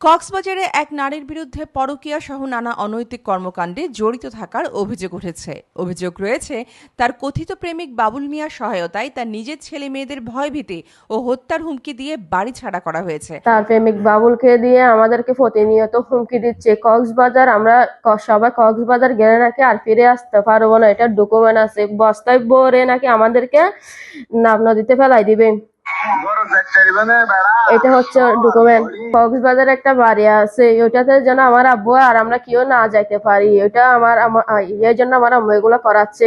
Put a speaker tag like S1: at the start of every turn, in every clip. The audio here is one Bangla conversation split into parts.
S1: কক্সবাজারে এক নারীর বিরুদ্ধে পরকীয়া সহ নানা অনৈতিক কর্মকাণ্ডে জড়িত থাকার অভিযোগ উঠেছে। অভিযোগ রয়েছে তার কথিত প্রেমিক বাবুল মিয়ার সহায়তায় তার নিজের ছেলে মেয়েদের ভয়ভীতি ও হত্যার হুমকি দিয়ে বাড়ি ছাড়া করা হয়েছে।
S2: তার প্রেমিক বাবুলকে দিয়ে আমাদেরকে প্রতিনিয়ত হুমকি দিচ্ছে। কক্সবাজার আমরা সবাই কক্সবাজার গেলে নাকি আর ফিরে আসতে পারবো না, এটা ডকুমেন্ট আছে, বস্তায় ভরে নাকি আমাদেরকে নাব নদীতে ফেলাই দিবে। এটা হচ্ছে ডকুমেন্ট। কক্সবাজারে একটা বাড়ি আছে, ওইটাতে যেন আমার আব্বু আর আমরা কেউ না যাইতে পারি, ওইটা এই জন্য আমার আম্মু এগুলো করাচ্ছে।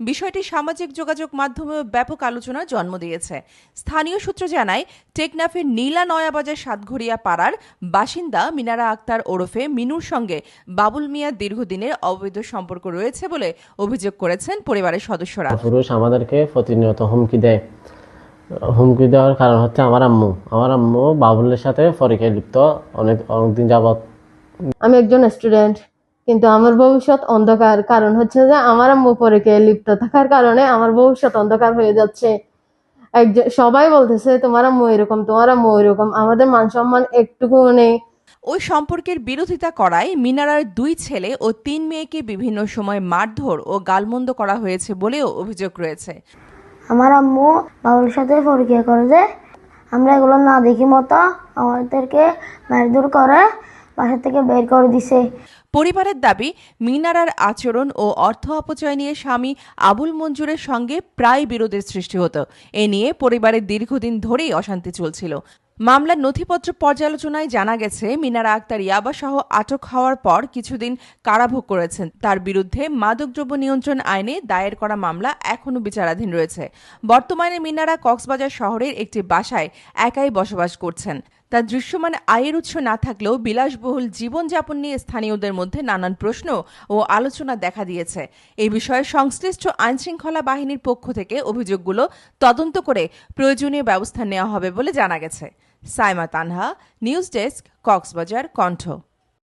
S1: বিষয়টি সামাজিক যোগাযোগ মাধ্যমে ব্যাপক আলোচনার জন্ম দিয়েছে। স্থানীয় সূত্র জানায়, টেকনাফের নীলা নয়াবাজার সাতঘরিয়া পাড়ার বাসিন্দা মিনারা আক্তার ওরফে মিনুর সঙ্গে বাবুল মিয়ার দীর্ঘদিনের অবৈধ সম্পর্ক রয়েছে বলে অভিযোগ করেছেন পরিবারের সদস্যরা।
S3: পুরুষ আমাদেরকে প্রতিনিয়ত হুমকি দেয়। হুমকি দেওয়ার কারণ হচ্ছে আমার আম্মু বাবুলের সাথে পরকীয়ায় লিপ্ত অনেকদিন যাবত।
S2: আমি একজন স্টুডেন্ট, কিন্তু আমার ভবিষ্যৎ অন্ধকার। কারণ হচ্ছে যে আমার আম্মু পরকীয়ায় লিপ্ত থাকার কারণে আমার ভবিষ্যৎ অন্ধকার হয়ে যাচ্ছে। সবাই বলতেছে তোমার আম্মু এরকম, তোমার আম্মু এরকম, আমাদের মান সম্মান একটুকু নেই।
S1: ওই সম্পর্কের বিরোধিতা করায় মিনারার 2 ছেলে ও 3 মেয়েকে বিভিন্ন সময় মারধর ও গালমন্দ করা হয়েছে বলেও অভিযোগ রয়েছে।
S4: আমার আম্মু বাবুলের সাথে পরকীয়া করে যে আমরা এগুলো না দেখি মতো আমাদেরকে মারধর করে বাসা থেকে বের করে দিছে।
S1: পরিবারের দাবি, মিনারার আচরণ ও অর্থ অপচয় নিয়ে স্বামী আবুল মঞ্জুরের সঙ্গে প্রায় বিরোধের সৃষ্টি হতো। এ নিয়ে পরিবারের দীর্ঘদিন ধরেই অশান্তি চলছিল। মামলার নথিপত্র পর্যালোচনায় জানা গেছে, মিনারা আক্তার ইয়াবাসহ আটক হওয়ার পর কিছুদিন কারাভোগ করেছেন। তার বিরুদ্ধে মাদকদ্রব্য নিয়ন্ত্রণ আইনে দায়ের করা মামলা এখনও বিচারাধীন রয়েছে। বর্তমানে মিনারা কক্সবাজার শহরের একটি বাসায় একাই বসবাস করছেন। তার দৃশ্যমান আয়ের উৎস না থাকলেও বিলাসবহুল জীবনযাপন নিয়ে স্থানীয়দের মধ্যে নানান প্রশ্ন ও আলোচনা দেখা দিয়েছে। এই বিষয়ে সংশ্লিষ্ট আইনশৃঙ্খলা বাহিনীর পক্ষ থেকে অভিযোগগুলো তদন্ত করে প্রয়োজনীয় ব্যবস্থা নেওয়া হবে বলে জানা গেছে। সাইমা তানহা, নিউজ ডেস্ক, কক্সবাজার কণ্ঠ।